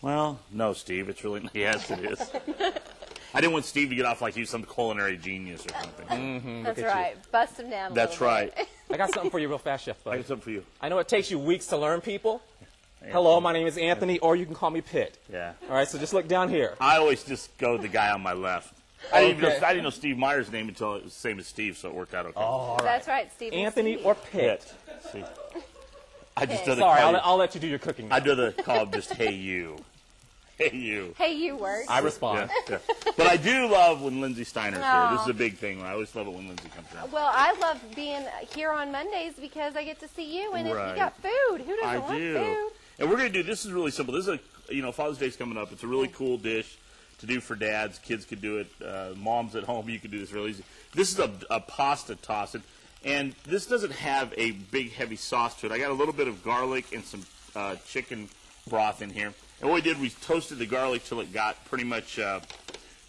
Well, no, Steve. It's really yes, it is. I didn't want Steve to get off like he's some culinary genius or something. That's right. Bust him down a That's little right. bit. I got something for you real fast, Chef Bud. I got something for you. I know it takes you weeks to learn people. Hello, my name is Anthony, or you can call me Pitt. Yeah. All right, so just look down here. I always just go with the guy on my left. I didn't know Steve Meyer's name until it was the same as Steve, so it worked out okay. Oh, all right. That's right, Steve. Anthony or Pitt? See, I just do the Sorry, call. I'll let you do your cooking now. I do the call of just hey you, hey you. Hey, you work. I respond. Yeah. But I do love when Lindsay Steiner's here. This is a big thing. I always love it when Lindsay comes around. Well, I love being here on Mondays because I get to see you, and Right. you got food. Who doesn't want food? And we're going to do, this is really simple. This is Father's Day's coming up. It's a really cool dish to do for dads. Kids could do it. Moms at home, you can do this really easy. This is a pasta toss. And this doesn't have a big, heavy sauce to it. I got a little bit of garlic and some chicken broth in here. And what we did, we toasted the garlic till it got pretty much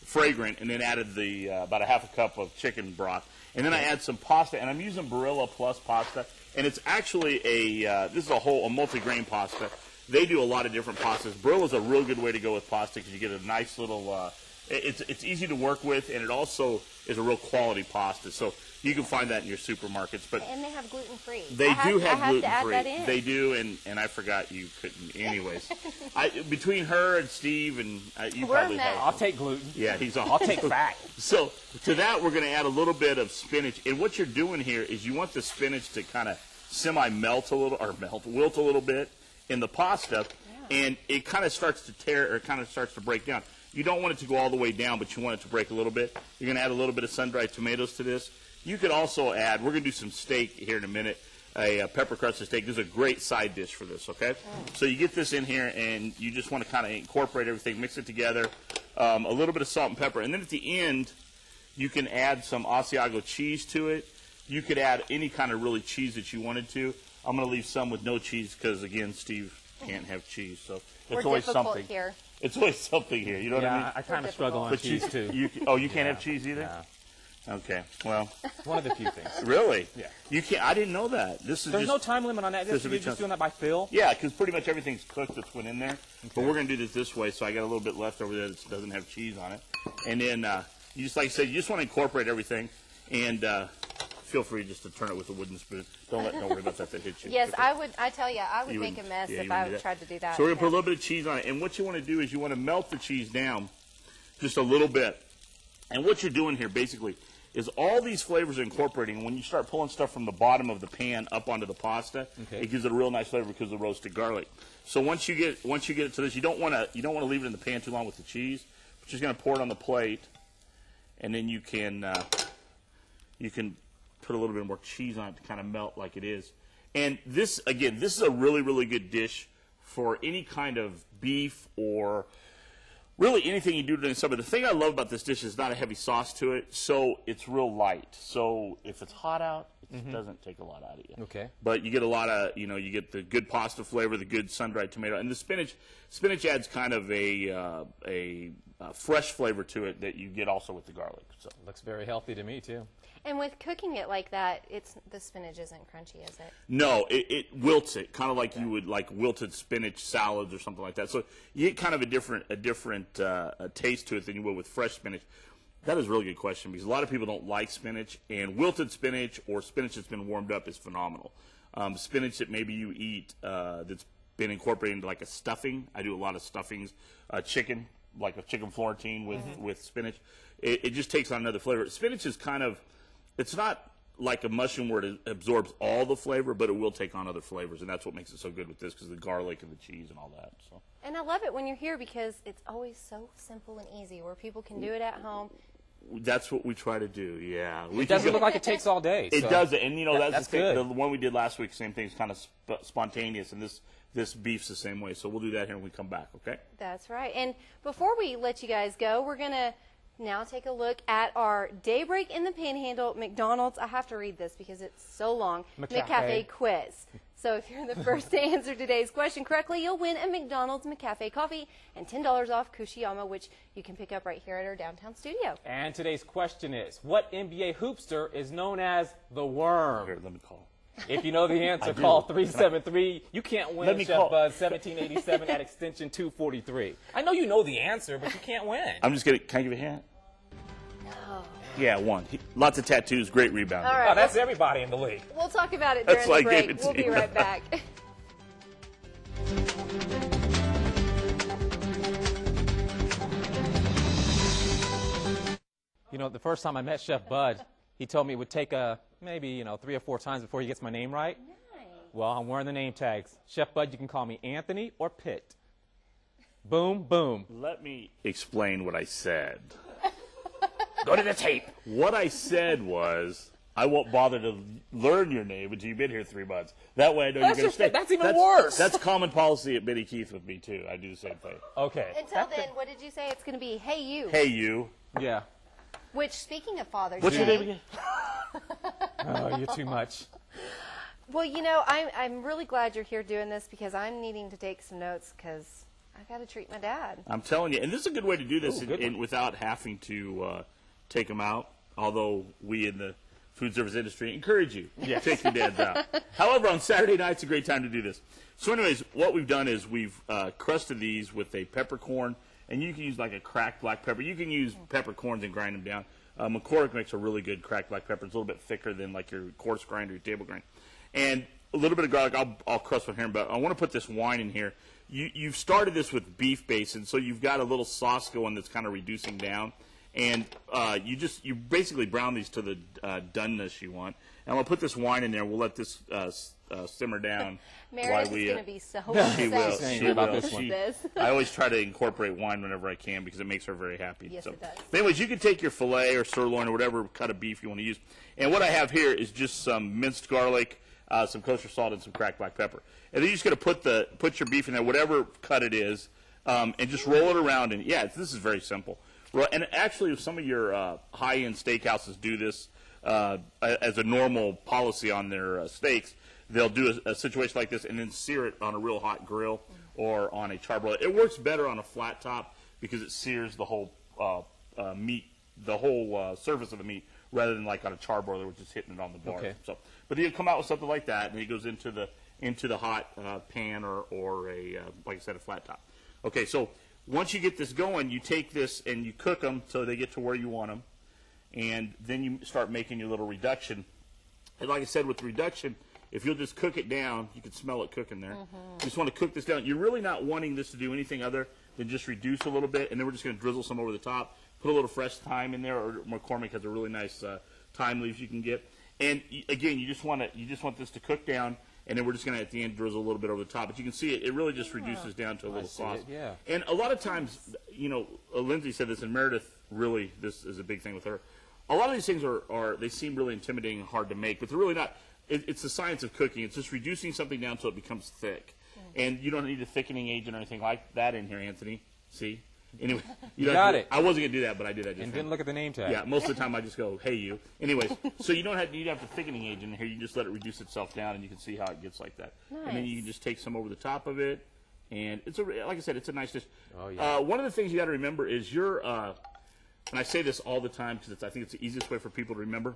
fragrant, and then added the about a half a cup of chicken broth. And then I add some pasta, and I'm using Barilla Plus pasta. And it's actually this is a multi-grain pasta. They do a lot of different pastas. Barilla's a real good way to go with pasta because you get a nice little, it's easy to work with, and it also is a real quality pasta. So you can find that in your supermarkets. And they have gluten-free. They do have gluten-free. They do, and I forgot you couldn't. Anyways, between her and Steve and you We're probably met. have. I'll take gluten. Yeah, I'll take fat. So to that, we're going to add a little bit of spinach. And what you're doing here is you want the spinach to kind of wilt a little bit in the pasta, and it kind of starts to tear, or kind of starts to break down. You don't want it to go all the way down, but you want it to break a little bit. You're going to add a little bit of sun-dried tomatoes to this. You could also add, we're going to do some steak here in a minute, a pepper crusted steak. This is a great side dish for this, okay? So you get this in here, and you just want to kind of incorporate everything, mix it together, a little bit of salt and pepper. And then at the end, you can add some Asiago cheese to it. You could add any kind of really cheese that you wanted to. I'm going to leave some with no cheese because, again, Steve can't have cheese. So it's always something. Here. It's always something here. You know what I mean? I kind of struggle on cheese, too. You can't have cheese either? No. Okay. Well. One of the few things. Really? Yeah. You can't. I didn't know that. There's no time limit on that. You're just doing that by feel? Yeah, because pretty much everything's cooked that's went in there. Okay. But we're going to do this way, so I got a little bit left over there that doesn't have cheese on it. And then, you just like I said, you just want to incorporate everything. And feel free just to turn it with a wooden spoon. Don't worry about that hits you. Yes, I would. I tell you, I would make a mess if I tried to do that. So we're going to put a little bit of cheese on it. And what you want to do is you want to melt the cheese down just a little bit. And what you're doing here basically is all these flavors are incorporating. When you start pulling stuff from the bottom of the pan up onto the pasta, it gives it a real nice flavor because of the roasted garlic. So once you get it to this, you don't want to leave it in the pan too long with the cheese. But you're just going to pour it on the plate, and then you can put a little bit more cheese on it to kind of melt like it is. And this is a really, really good dish for any kind of beef or really anything you do during summer. The thing I love about this dish is not a heavy sauce to it, so it's real light. So if it's hot out, it doesn't take a lot out of you. Okay. But you get a lot of, you get the good pasta flavor, the good sun-dried tomato, and the spinach. Spinach adds kind of a fresh flavor to it that you get also with the garlic. So looks very healthy to me too. And with cooking it like that, the spinach isn't crunchy, is it? No, it wilts it, kind of like you would like wilted spinach salads or something like that. So you get kind of a different taste to it than you would with fresh spinach. That is a really good question because a lot of people don't like spinach, and wilted spinach or spinach that's been warmed up is phenomenal. Spinach that maybe you eat that's been incorporated into like a stuffing. I do a lot of stuffings, chicken, like a chicken Florentine with spinach. It just takes on another flavor. Spinach is kind of, it's not like a mushroom where it absorbs all the flavor, but it will take on other flavors, and that's what makes it so good with this because of the garlic and the cheese and all that. So. And I love it when you're here because it's always so simple and easy where people can do it at home. That's what we try to do, yeah. It doesn't look like it takes all day. It doesn't, and that's the thing. Good. The one we did last week, same thing, is kind of spontaneous, and this beef's the same way. So we'll do that here when we come back, okay? That's right. And before we let you guys go, we're going to now take a look at our Daybreak in the Panhandle McDonald's. I have to read this because it's so long. McCafe quiz. So if you're the first to answer today's question correctly, you'll win a McDonald's McCafe coffee and $10 off Kushiyama, which you can pick up right here at our downtown studio. And today's question is, what NBA hoopster is known as the Worm? Here, let me call. If you know the answer, call 373. You can't win Let me Chef call. Buzz 1787 at extension 243. I know you know the answer, but you can't win. I'm just kidding. Can I give you a hint? No. Yeah, one. Lots of tattoos, great rebound. All right. Oh, that's everybody in the league. We'll talk about it during That's the why I break. gave it to We'll be you. right back. You know, the first time I met Chef Bud, he told me it would take maybe 3 or 4 times before he gets my name right. Nice. Well, I'm wearing the name tags. Chef Bud, you can call me Anthony or Pitt. Boom, boom. Let me explain what I said. Go to the tape. What I said was, I won't bother to learn your name until you've been here 3 months. That way I know you're going to stay. That's even worse. That's common policy at Biddy Keith with me, too. I do the same thing. Okay. Until then, what did you say? It's going to be Hey You. Hey, you. Yeah. Which, speaking of Father's What's your Day, name again? Oh, you're too much. well, I'm really glad you're here doing this because I'm needing to take some notes because I've got to treat my dad. I'm telling you. And this is a good way to do this Ooh, good one. without having to take them out, although we in the food service industry encourage you to take your dads out. However, on Saturday night, it's a great time to do this. So anyways, what we've done is we've crusted these with a peppercorn, and you can use like a cracked black pepper. You can use peppercorns and grind them down. McCormick makes a really good cracked black pepper. It's a little bit thicker than like your coarse grind or your table grind. And a little bit of garlic. I'll crust one here, but I want to put this wine in here. You've started this with beef base, and so you've got a little sauce going that's kind of reducing down. And you basically brown these to the doneness you want. And I'm going to put this wine in there. We'll let this simmer down. Meredith is going to be so She will. upset She about will. this one. She, this. I always try to incorporate wine whenever I can because it makes her very happy. Yes, it does. But anyways, you can take your filet or sirloin or whatever cut of beef you want to use. And what I have here is just some minced garlic, some kosher salt, and some cracked black pepper. And then you're just going to put your beef in there, whatever cut it is, and just roll it around. And yeah, this is very simple. And actually, if some of your high-end steakhouses do this as a normal policy on their steaks, they'll do a situation like this and then sear it on a real hot grill or on a charbroiler. It works better on a flat top because it sears the whole meat, the whole surface of the meat, rather than like on a charbroiler, which is hitting it on the bar. Okay. So, but you come out with something like that, and it goes into the hot pan or a like I said, a flat top. Okay, so once you get this going, you take this and you cook them so they get to where you want them, and then you start making your little reduction. And like I said, with reduction, if you'll just cook it down, you can smell it cooking there. You just want to cook this down. You're really not wanting this to do anything other than just reduce a little bit, and then we're just going to drizzle some over the top. Put a little fresh thyme in there, or McCormick has a really nice thyme leaves you can get. And again, you just want this to cook down. And then we're just going to, at the end, drizzle a little bit over the top. But you can see it really just reduces down to a little sauce. Yeah. And a lot of times, Lindsay said this, and Meredith really, this is a big thing with her. A lot of these things they seem really intimidating and hard to make, but they're really not. It's the science of cooking. It's just reducing something down so it becomes thick. And you don't need a thickening agent or anything like that in here, Anthony. See? Anyway, you got it. I wasn't going to do that, but I did that just And now. didn't look at the name tag. Yeah, most of the time I just go, hey, you. Anyways, so you don't have the thickening agent in here. You just let it reduce itself down, and you can see how it gets like that. Nice. And then you can just take some over the top of it, and like I said, it's a nice dish. Oh, yeah. One of the things you got to remember is and I say this all the time because I think it's the easiest way for people to remember.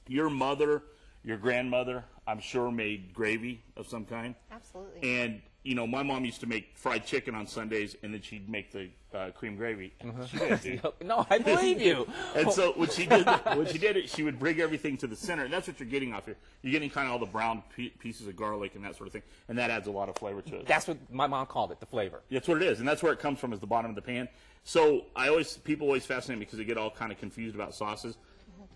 Your mother, your grandmother, I'm sure made gravy of some kind. Absolutely. And my mom used to make fried chicken on Sundays, and then she'd make the cream gravy. She did, dude. No, I believe you. And so when she did it, she would bring everything to the center, and that's what you're getting off here. You're getting kind of all the brown pieces of garlic and that sort of thing, and that adds a lot of flavor to it. That's what my mom called it, the flavor. That's what it is, and that's where it comes from, is the bottom of the pan. So people always fascinate me because they get all kind of confused about sauces.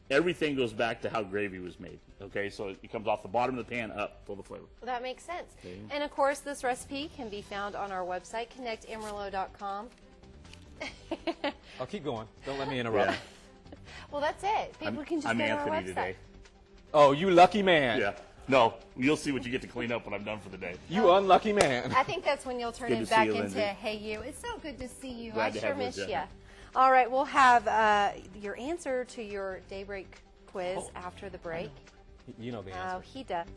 Everything goes back to how gravy was made. Okay, so it comes off the bottom of the pan up full of flavor. Well, that makes sense. Okay. And of course, this recipe can be found on our website, connectamarillo.com. Oh, keep going. Don't let me interrupt. Yeah. Well, that's it. People can just I'm go to our Anthony website. today. Oh, you lucky man. Yeah. No, you'll see what you get to clean up when I'm done for the day. You unlucky man. I think that's when you'll turn Good it to back see you, into Lindsay. Hey You. It's so good to see you. Glad I to sure have miss Liz, you. yeah. All right, we'll have your answer to your daybreak quiz after the break. You know the Oh, answer. he does.